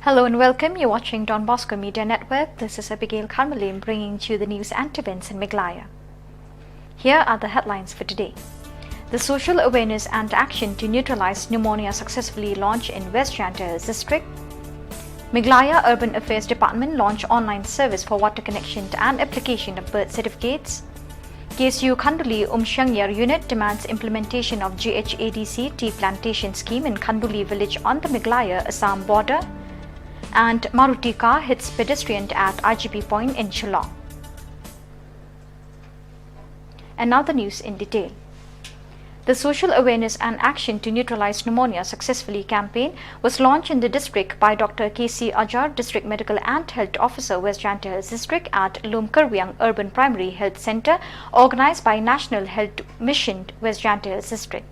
Hello and welcome. You're watching Don Bosco Media Network. This is Abigail Karmalim bringing you the news and events in Meghalaya. Here are the headlines for today. The social awareness and action to neutralize pneumonia successfully launched in West Jaintia district. Meghalaya Urban Affairs Department launched online service for water connection and application of birth certificates. KSU Khanduli Umshangyar unit demands implementation of GHADC tea plantation scheme in Khanduli village on the Meghalaya Assam border. And Maruti car hits pedestrian at IGP point in Shillong. And now the news in detail. The Social Awareness and Action to Neutralize Pneumonia Successfully campaign was launched in the district by Dr. Khasi Students District Medical and Health Officer, West Jaintia District at Lumkarwiang Urban Primary Health Center, organized by National Health Mission, West Jaintia District.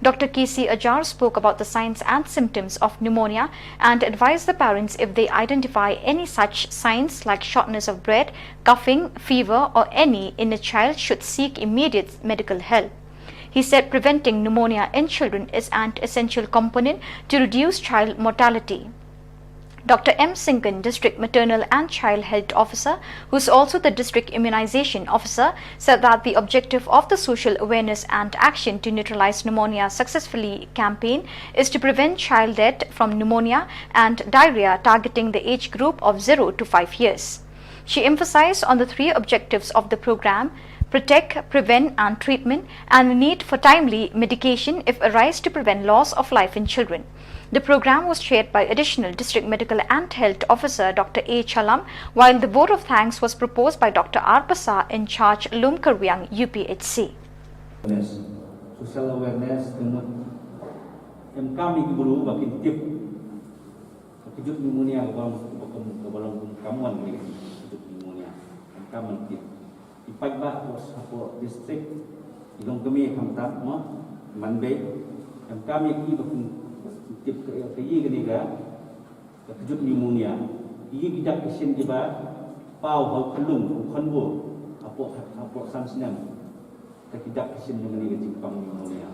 Dr. Khasi Students spoke about the signs and symptoms of pneumonia and advised the parents if they identify any such signs like shortness of breath, coughing, fever or any in a child should seek immediate medical help. He said preventing pneumonia in children is an essential component to reduce child mortality. Dr. M. Sinkan, District Maternal and Child Health Officer, who is also the District Immunization Officer, said that the objective of the Social Awareness and Action to Neutralize Pneumonia Successfully campaign is to prevent child death from pneumonia and diarrhea, targeting the age group of 0 to 5 years. She emphasized on the three objectives of the program: protect, prevent and treatment, and the need for timely medication if arise to prevent loss of life in children. The program was chaired by Additional District Medical and Health Officer Dr. A. Chalam, while the vote of thanks was proposed by Dr. R. Pasa in charge Lumkarwiang UPHC. Social awareness kami guru bakin tip kejut pneumonia kebalang kamuan ni kejut pneumonia kami tip ipai ba po district ilong kami kamtat mo manbe kami ki bakin tip kayi gani ga kejut pneumonia iyi gidak isin jiba pau hau kelung khanbo apo samsinam tidak isin dengan ini pang pneumonia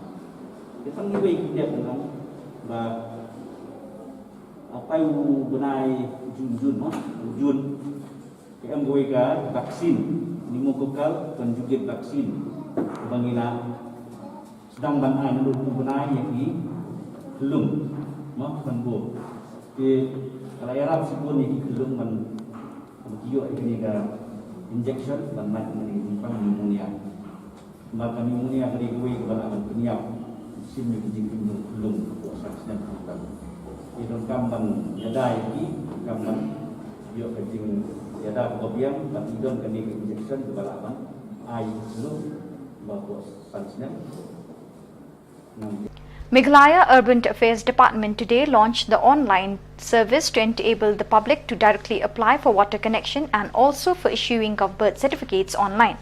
kita ngiwe gidak dengan ba apa yang benai jun em goi ga vaksin pneumococcal dan juga vaksin bangina sedang banai menurut benai yang di kelung mah kanbo di kalau Arab sebut ni kelung man kiyo ini ga injection dan macam ini pang pneumonia maka pneumonia dari goi kebalan peniap sini kijing kelung saksnya kan itu kamban yadai ki kamban yo kijing yada kopiam tapi don kini injection kebalan ai selu bawa saksnya. Meghalaya Urban Affairs Department today launched the online service to enable the public to directly apply for water connection and also for issuing of birth certificates online.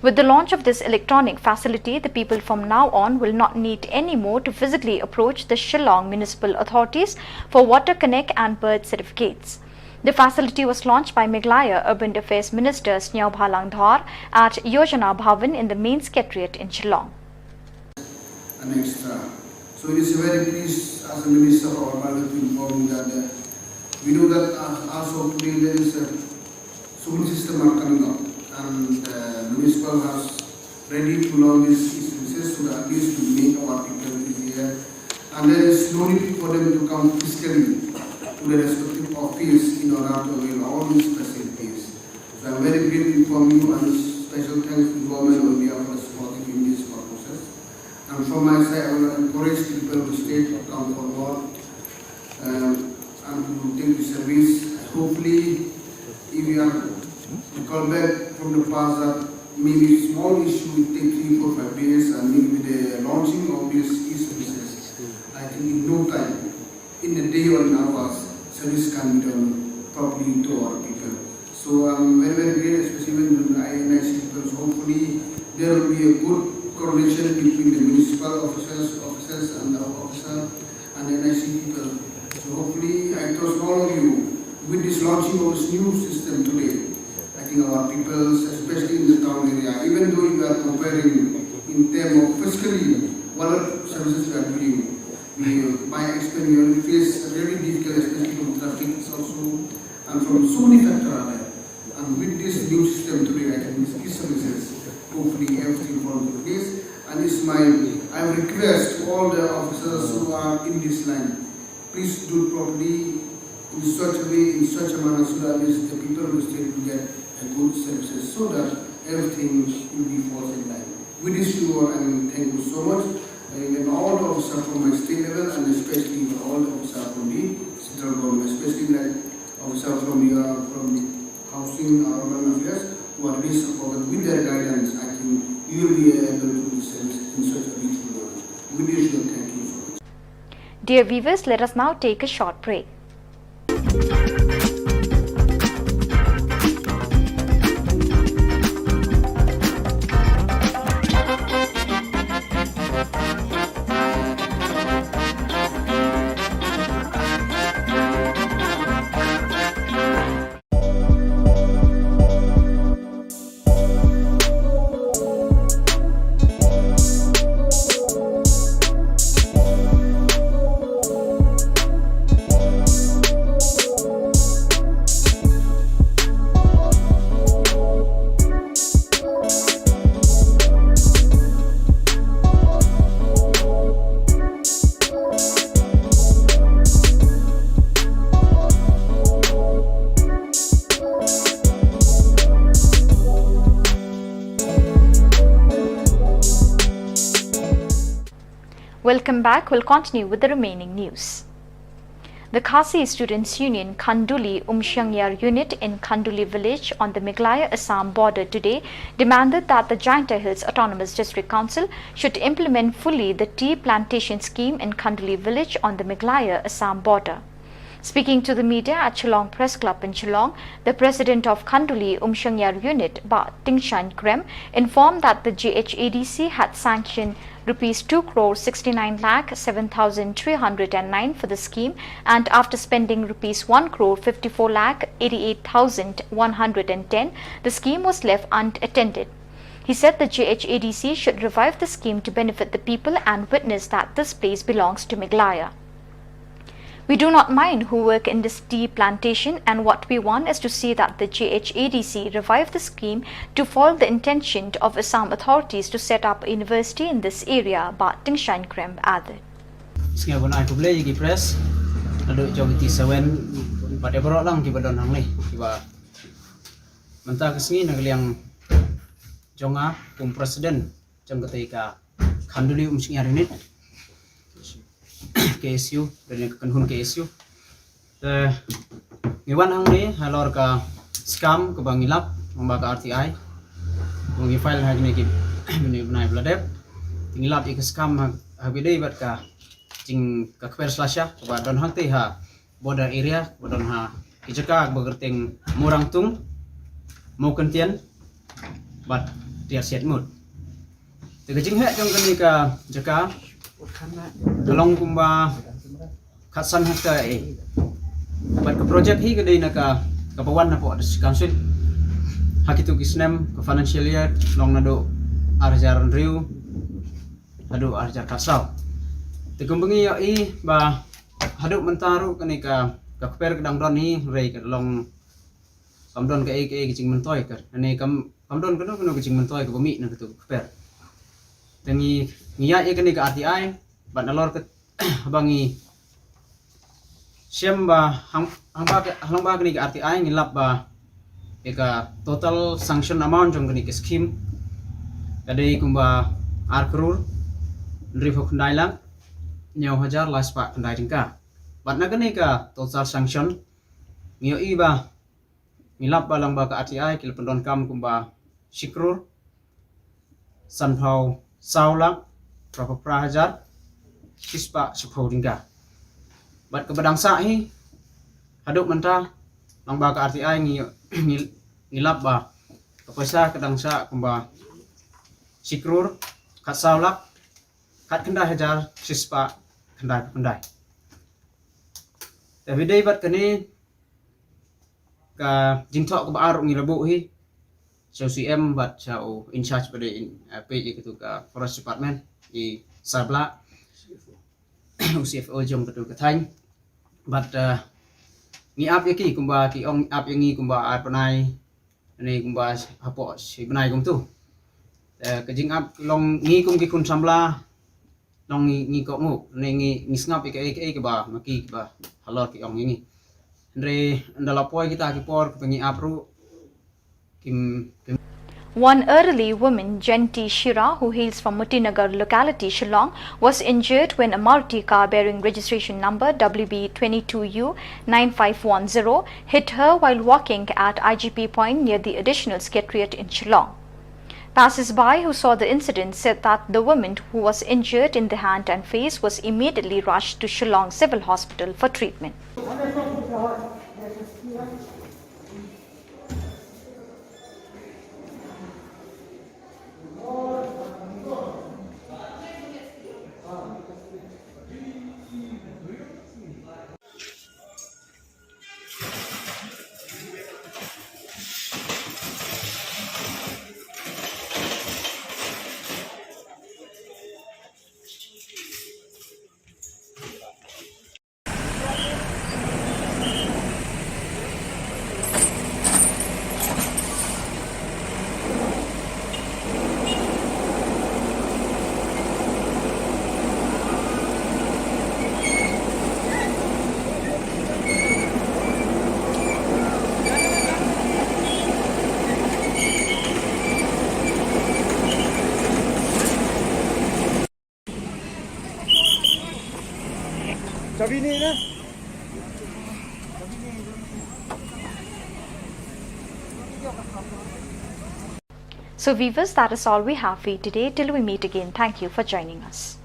With the launch of this electronic facility, the people from now on will not need any more to physically approach the Shillong municipal authorities for water connect and birth certificates. The facility was launched by Meghalaya Urban Affairs Minister Snyao Bhalang Dhar at Yojana Bhavan in the main secretariat in Shillong. An extra. So it is very pleased as a Minister of Urban to inform that we know that also today there is a school system are coming up and municipal has ready to launch these services so that at least to make our people easier and there is no need for them to come physically to the respective office in order to avail all these facilities. So I am very grateful to inform you and special thanks to the government on behalf of the supporting in this process. And from my side, I will encourage people of the state to come forward and to take the service. Hopefully, if we are to come back from the past that maybe small issue will take 3, 4, 5 days, and maybe with the launching of these e-services, I think in no time, in a day or in hours, service can be done properly to our people. So I'm very, very great, especially when the INIC people. So hopefully, there will be a good coordination between the municipal officers and our officer and the NIC people. So hopefully, I trust all of you with this launching of this new system today. I think our people, especially in the town area, even though we are comparing in terms of physically what services we are doing, by experience we face really difficult, especially from traffic also, and from so many factors are there. And with this new system today, I think these key services, hopefully everything falls into place. And I request to all the officers who are in this line, please do it properly in such a way, in such a manner, so that the people of the state will get good services, so that everything will be falls in line. We wish you all and thank you so much. And all the officers from my state level, and especially all the officers from the central government, especially like officers from the housing or urban affairs, who are really supported with their guidance. I think you will be able to do service in such a beautiful way. We wish you thank you so much. Dear viewers, let us now take a short break. Welcome back. We'll continue with the remaining news. The Khasi Students Union Khanduli Umshangyar unit in Khanduli village on the Meghalaya Assam border today demanded that the Jaintia Hills Autonomous District Council should implement fully the tea plantation scheme in Khanduli village on the Meghalaya Assam border. Speaking to the media at Shillong Press Club in Shillong, the president of Khanduli Umshangyar unit, Ba Tingshan Krem, informed that the JHADC had sanctioned Rs 2,69,07,309 for the scheme, and after spending Rs 1,54,88,110, the scheme was left unattended. He said the JHADC should revive the scheme to benefit the people and witness that this place belongs to Meghalaya. We do not mind who work in this tea plantation, and what we want is to see that the JHADC revive the scheme to follow the intention of Assam authorities to set up a university in this area, Ba Tingshan Krem added. Ngabon ai kuble gi press ado jog ti sawen pada bro lang ki badon hang ni kiba menta kesini nagliang jonga pum president jang ketika Khanduli Umshangyar unit KSU dan kanhun KSU ngiwan hang ni halor ka scam ke bangilap membaca RTI mengi file hag ni ki ni benai bladep tingilap ik scam habide bat ka jing ka kper slasha ba don hang te ha border area bodon ha ijaka begerting murang tung mau kentian bat tiar set mut te jing he jong kani ka jaka Kalong kumba katsan hakta bat ka project hi kadai na ka kapawan na po atas council hakitu kisnem ka financial year long na do arjar riu adu arjar kasau te kumbangi ya i ba hadu mentaru kani ka kper kadang don ni rei ka long kamdon ka kicing mentoy ka ani kamdon kano kicing mentoy ka bumi na tu kper tengi ngiya kani ka RTI ban alor ke bangi siam ba hang ba kani ka RTI ngilap ba eka total sanction amount jong kani ke scheme kadai kumba 8 crore rifok ndailang nyaw hajar laspa kendai tingka bat na kani ka total sanction ngio i ba ngilap ba lang ba ka RTI kil pendon kam kumba sikrur sanphau saulang berapa prahajar sispa sephodingga bat kebadangsa hi haduk menta lang ba ka RTI ngilap ba kapasa kedangsa kumba sikrur kat saulak kat kendai hajar sispa kendai everyday bat kani ka jingthok ka baar ngilabu hi so CM bat sao in charge pada PJ itu ka forest department di Sabla CFO jom ketu ketang but ngi ap yaki kumba ki ong ap yangi kumba ar panai ani kumba hapo si panai kum tu ke jing ap long ngi kum ki kun samla long ngi ko mu ngi ngap ke ba maki ba halor ki ong ngi re ndala poi kita ki por pengi ap ru kim. One elderly woman, Jenti Shira, who hails from Mutinagar locality, Shillong, was injured when a Maruti car bearing registration number WB22U9510 hit her while walking at IGP Point near the Additional Secretariat in Shillong. Passers-by who saw the incident said that the woman, who was injured in the hand and face, was immediately rushed to Shillong Civil Hospital for treatment. So viewers, that is all we have for you today. Till we meet again, thank you for joining us.